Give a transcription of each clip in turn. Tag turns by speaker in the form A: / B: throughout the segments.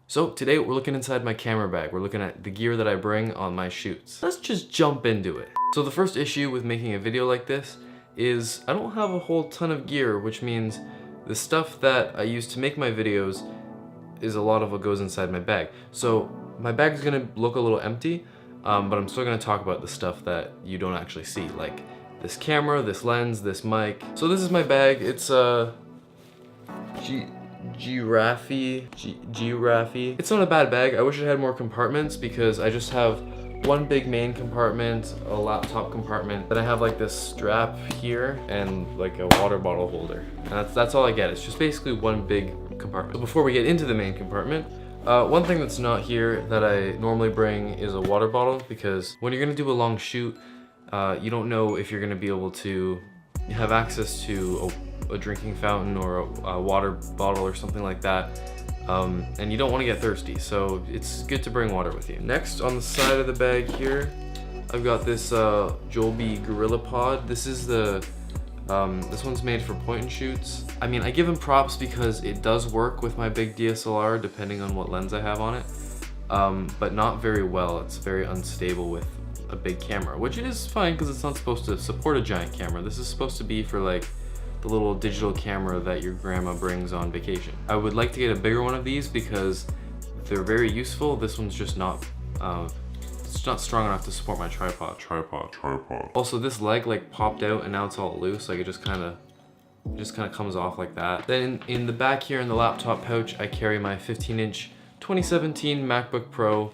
A: So today we're looking inside my camera bag. We're looking at the gear that I bring on my shoots. Let's just jump into it. So the first issue with making a video like this is I don't have a whole ton of gear, which means the stuff that I use to make my videos is a lot of what goes inside my bag. So my bag is gonna look a little empty, but I'm still gonna talk about the stuff that you don't actually see, like this camera, this lens, this mic. So this is my bag. It's Giraffe. It's not a bad bag. I wish it had more compartments because I just have one big main compartment, a laptop compartment, then I have like this strap here and like a water bottle holder. And that's all I get. It's just basically one big compartment. So before we get into the main compartment, one thing that's not here that I normally bring is a water bottle, because when you're gonna do a long shoot, you don't know if you're gonna be able to have access to a drinking fountain or a water bottle or something like that, and you don't want to get thirsty, so it's good to bring water with you. Next, on the side of the bag here, I've got this Joby Gorillapod. This is this one's made for point and shoots. I mean, I give them props because it does work with my big DSLR depending on what lens I have on it, but not very well. It's very unstable with a big camera, which is fine because it's not supposed to support a giant camera. This is supposed to be for like the little digital camera that your grandma brings on vacation. I would like to get a bigger one of these because they're very useful. This one's just not, it's not strong enough to support my tripod. Also, this leg like popped out and now it's all loose. Like it just kind of comes off like that. Then in the back here in the laptop pouch, I carry my 15-inch 2017 MacBook Pro.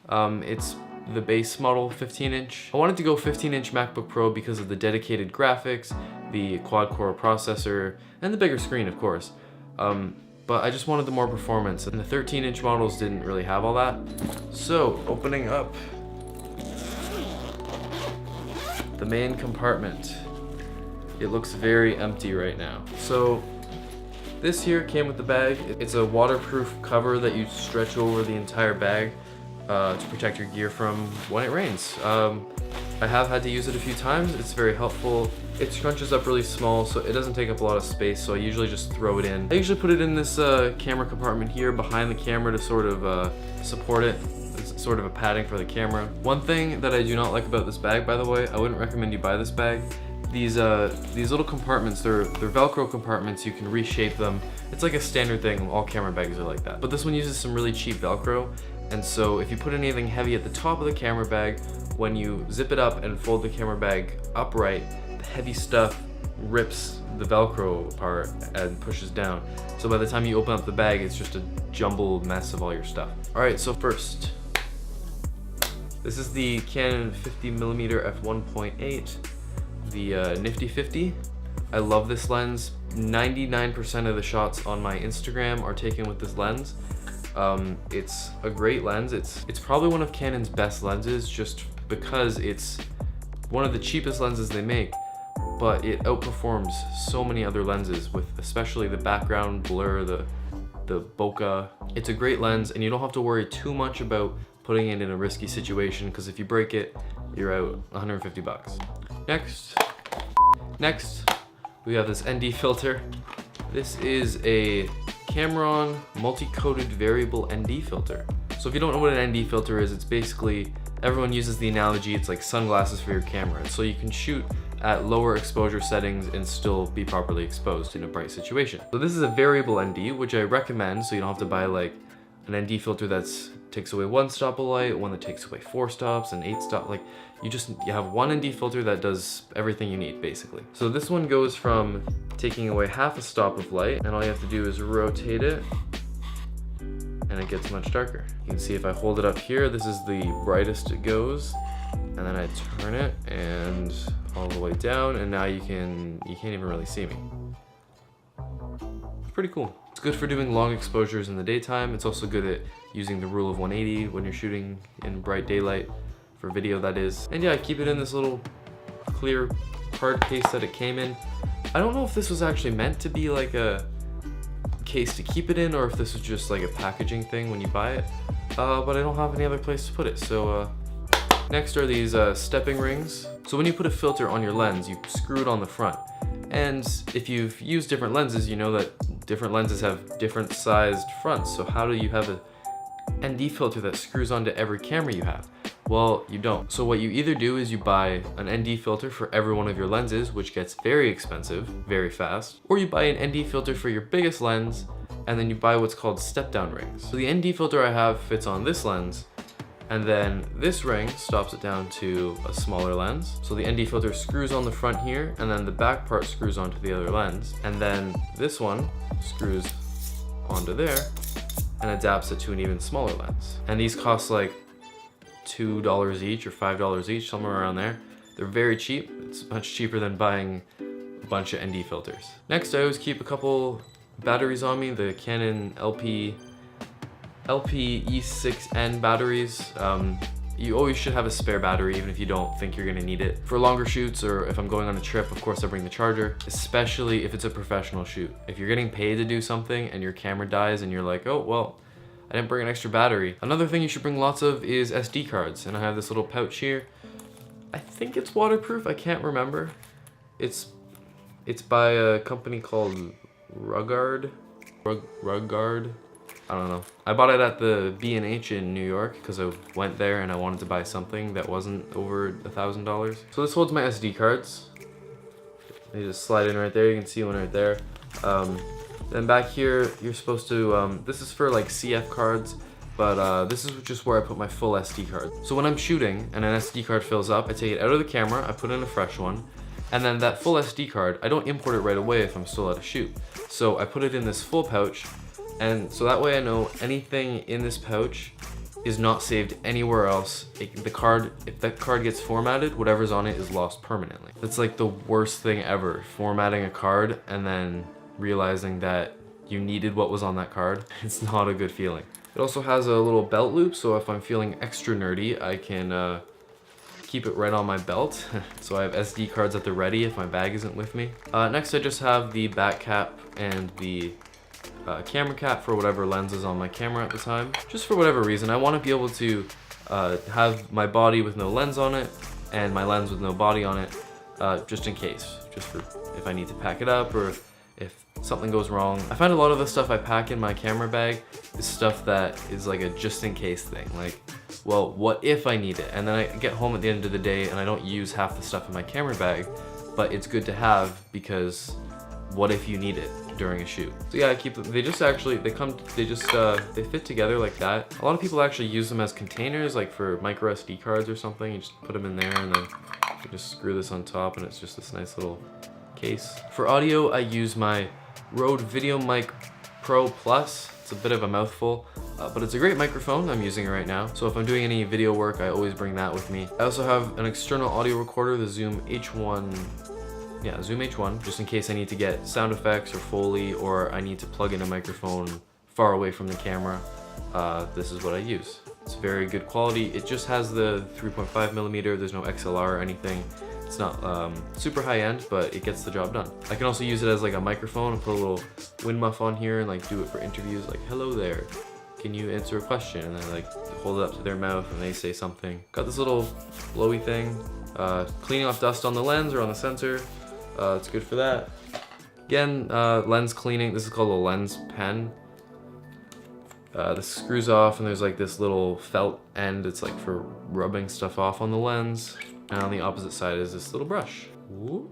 A: It's the base model 15-inch. I wanted to go 15-inch MacBook Pro because of the dedicated graphics, the quad-core processor, and the bigger screen, of course. But I just wanted the more performance, and the 13-inch models didn't really have all that. So, opening up the main compartment. It looks very empty right now. So, this here came with the bag. It's a waterproof cover that you stretch over the entire bag to protect your gear from when it rains. I have had to use it a few times. It's very helpful. It scrunches up really small, so it doesn't take up a lot of space, so I usually just throw it in. I usually put it in this camera compartment here behind the camera to sort of support it. It's sort of a padding for the camera. One thing that I do not like about this bag, by the way, I wouldn't recommend you buy this bag. These little compartments, they're Velcro compartments. You can reshape them. It's like a standard thing. All camera bags are like that. But this one uses some really cheap Velcro. And so if you put anything heavy at the top of the camera bag, when you zip it up and fold the camera bag upright, the heavy stuff rips the Velcro apart and pushes down. So by the time you open up the bag, it's just a jumbled mess of all your stuff. All right, so first, this is the Canon 50mm f1.8, the Nifty 50. I love this lens. 99% of the shots on my Instagram are taken with this lens. It's a great lens. It's probably one of Canon's best lenses just because it's one of the cheapest lenses they make, but it outperforms so many other lenses with especially the background blur, the bokeh. It's a great lens and you don't have to worry too much about putting it in a risky situation because if you break it, you're out 150 bucks. Next, we have this ND filter. This is a Tamron multi-coated variable ND filter. So if you don't know what an ND filter is, it's basically, everyone uses the analogy, it's like sunglasses for your camera. So you can shoot at lower exposure settings and still be properly exposed in a bright situation. So this is a variable ND, which I recommend, so you don't have to buy like an ND filter that's takes away 1 stop of light, one that takes away 4 stops and 8 stops. Like you have one ND filter that does everything you need basically. So this one goes from taking away half a stop of light, and all you have to do is rotate it and it gets much darker. You can see if I hold it up here, this is the brightest it goes, and then I turn it and all the way down, and now you can't even really see me. It's pretty cool. It's good for doing long exposures in the daytime. It's also good at using the rule of 180 when you're shooting in bright daylight, for video that is. And yeah, I keep it in this little clear hard case that it came in. I don't know if this was actually meant to be like a case to keep it in or if this was just like a packaging thing when you buy it, but I don't have any other place to put it. So next are these stepping rings. So when you put a filter on your lens, you screw it on the front. And if you've used different lenses, you know that different lenses have different sized fronts. So how do you have a ND filter that screws onto every camera you have. Well, you don't. So what you either do is you buy an ND filter for every one of your lenses, which gets very expensive, very fast, or you buy an ND filter for your biggest lens, and then you buy what's called step-down rings. So the ND filter I have fits on this lens, and then this ring stops it down to a smaller lens. So the ND filter screws on the front here, and then the back part screws onto the other lens, and then this one screws onto there and adapts it to an even smaller lens. And these cost like $2 each or $5 each, somewhere around there. They're very cheap. It's much cheaper than buying a bunch of ND filters. Next, I always keep a couple batteries on me, the Canon LP-E6N batteries. You always should have a spare battery, even if you don't think you're gonna need it. For longer shoots, or if I'm going on a trip, of course I bring the charger, especially if it's a professional shoot. If you're getting paid to do something and your camera dies and you're like, oh, well, I didn't bring an extra battery. Another thing you should bring lots of is SD cards. And I have this little pouch here. I think it's waterproof, I can't remember. It's by a company called Ruggard. I don't know. I bought it at the B&H in New York because I went there and I wanted to buy something that wasn't over $1,000. So this holds my SD cards. They just slide in right there. You can see one right there. Then back here, you're supposed to, this is for like CF cards, but this is just where I put my full SD card. So when I'm shooting and an SD card fills up, I take it out of the camera, I put in a fresh one, and then that full SD card, I don't import it right away if I'm still at a shoot. So I put it in this full pouch, and so that way I know anything in this pouch is not saved anywhere else. If that card gets formatted, whatever's on it is lost permanently. That's like the worst thing ever, formatting a card and then realizing that you needed what was on that card. It's not a good feeling. It also has a little belt loop, so if I'm feeling extra nerdy, I can keep it right on my belt. So I have SD cards at the ready if my bag isn't with me. Next, I just have the back cap and the camera cap for whatever lens is on my camera at the time. Just for whatever reason, I want to be able to have my body with no lens on it and my lens with no body on it, just in case, just for if I need to pack it up or if something goes wrong. I find a lot of the stuff I pack in my camera bag is stuff that is like a just in case thing. Like, well, what if I need it? And then I get home at the end of the day and I don't use half the stuff in my camera bag, but it's good to have because what if you need it during a shoot? So yeah, I keep them. They just actually, they fit together like that. A lot of people actually use them as containers, like for micro SD cards or something. You just put them in there and then you just screw this on top and it's just this nice little case. For audio, I use my Rode Videomic Pro Plus. It's a bit of a mouthful, but it's a great microphone. I'm using it right now. So if I'm doing any video work, I always bring that with me. I also have an external audio recorder, the Zoom H1, just in case I need to get sound effects or Foley, or I need to plug in a microphone far away from the camera. This is what I use. It's very good quality. It just has the 3.5mm. There's no XLR or anything. It's not super high end, but it gets the job done. I can also use it as like a microphone and put a little wind muff on here and like do it for interviews, like, hello there, can you answer a question? And then like hold it up to their mouth and they say something. Got this little blowy thing, cleaning off dust on the lens or on the sensor. It's good for that. Again, lens cleaning. This is called a lens pen. This screws off and there's like this little felt end. It's like for rubbing stuff off on the lens. And on the opposite side is this little brush. Ooh,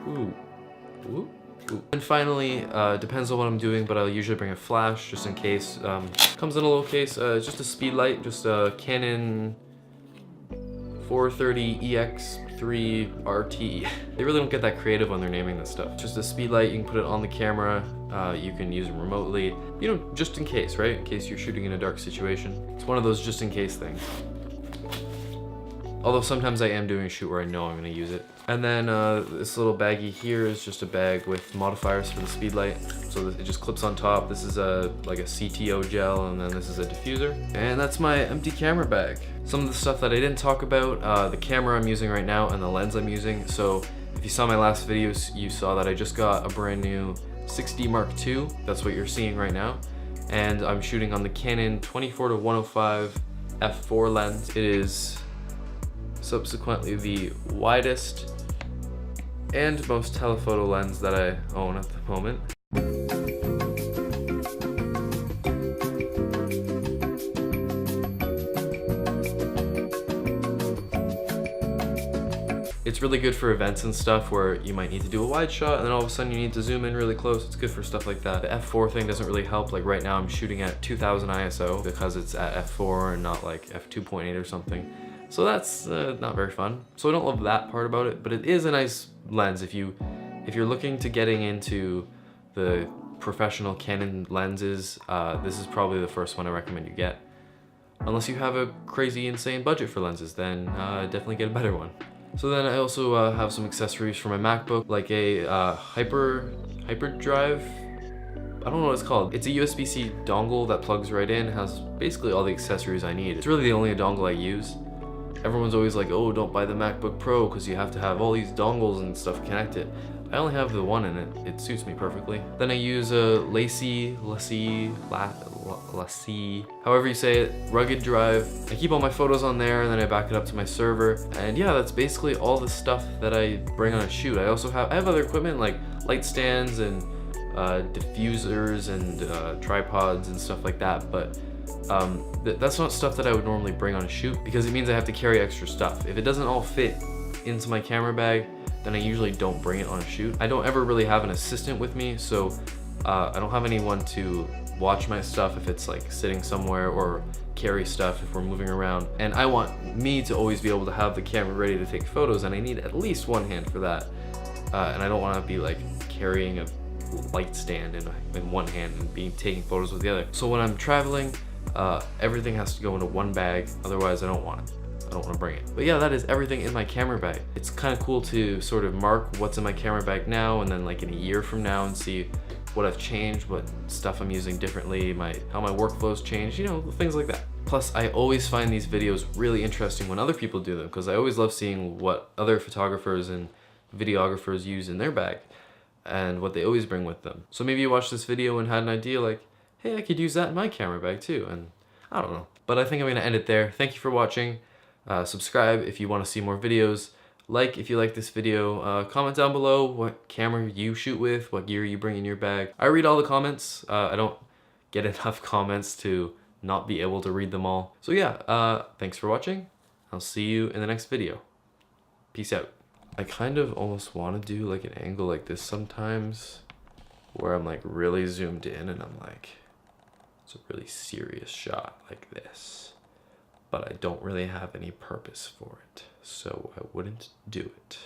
A: ooh, ooh, ooh. And finally, depends on what I'm doing, but I'll usually bring a flash just in case. Comes in a little case, just a speed light, just a Canon 430EX3 RT. They really don't get that creative when they're naming this stuff. Just a speed light, you can put it on the camera, you can use it remotely, you know, just in case, right? In case you're shooting in a dark situation. It's one of those just in case things. Although sometimes I am doing a shoot where I know I'm gonna use it. And then this little baggie here is just a bag with modifiers for the speed light. So it just clips on top. This is like a CTO gel, and then this is a diffuser. And that's my empty camera bag. Some of the stuff that I didn't talk about, the camera I'm using right now and the lens I'm using. So if you saw my last videos, you saw that I just got a brand new 6D Mark II. That's what you're seeing right now. And I'm shooting on the Canon 24-105 f4 lens. It is subsequently the widest and most telephoto lens that I own at the moment. It's really good for events and stuff where you might need to do a wide shot and then all of a sudden you need to zoom in really close. It's good for stuff like that. The f4 thing doesn't really help. Like right now I'm shooting at 2000 ISO because it's at f4 and not like f2.8 or something. So that's not very fun. So I don't love that part about it, but it is a nice lens if you're looking to getting into the professional Canon lenses. This is probably the first one I recommend you get. Unless you have a crazy insane budget for lenses, then definitely get a better one. So then I also have some accessories for my MacBook, like a hyperdrive. I don't know what it's called. It's a USB-C dongle that plugs right in. It has basically all the accessories I need. It's really the only dongle I use. Everyone's always like, oh, don't buy the MacBook Pro because you have to have all these dongles and stuff connected. I only have the one in it. It suits me perfectly. Then I use a Lacy, however you say it, rugged drive. I keep all my photos on there and then I back it up to my server. And yeah, that's basically all the stuff that I bring on a shoot. I have other equipment like light stands and diffusers and tripods and stuff like that, but that's not stuff that I would normally bring on a shoot because it means I have to carry extra stuff. If it doesn't all fit into my camera bag, then I usually don't bring it on a shoot. I don't ever really have an assistant with me, so I don't have anyone to watch my stuff if it's like sitting somewhere or carry stuff if we're moving around. And I want me to always be able to have the camera ready to take photos, and I need at least one hand for that. And I don't want to be like carrying a light stand in one hand and taking photos with the other. So when I'm traveling, everything has to go into one bag, otherwise I don't want it. I don't want to bring it. But yeah, that is everything in my camera bag. It's kind of cool to sort of mark what's in my camera bag now and then like in a year from now and see what I've changed, what stuff I'm using differently, how my workflow's changed, you know, things like that. Plus, I always find these videos really interesting when other people do them because I always love seeing what other photographers and videographers use in their bag and what they always bring with them. So maybe you watched this video and had an idea like, hey, I could use that in my camera bag too, and I don't know. But I think I'm gonna end it there. Thank you for watching. Subscribe if you want to see more videos. Like if you like this video. Comment down below what camera you shoot with, what gear you bring in your bag. I read all the comments. I don't get enough comments to not be able to read them all. So yeah, thanks for watching. I'll see you in the next video. Peace out. I kind of almost want to do like an angle like this sometimes where I'm like really zoomed in and I'm like, it's a really serious shot like this. But I don't really have any purpose for it, so I wouldn't do it.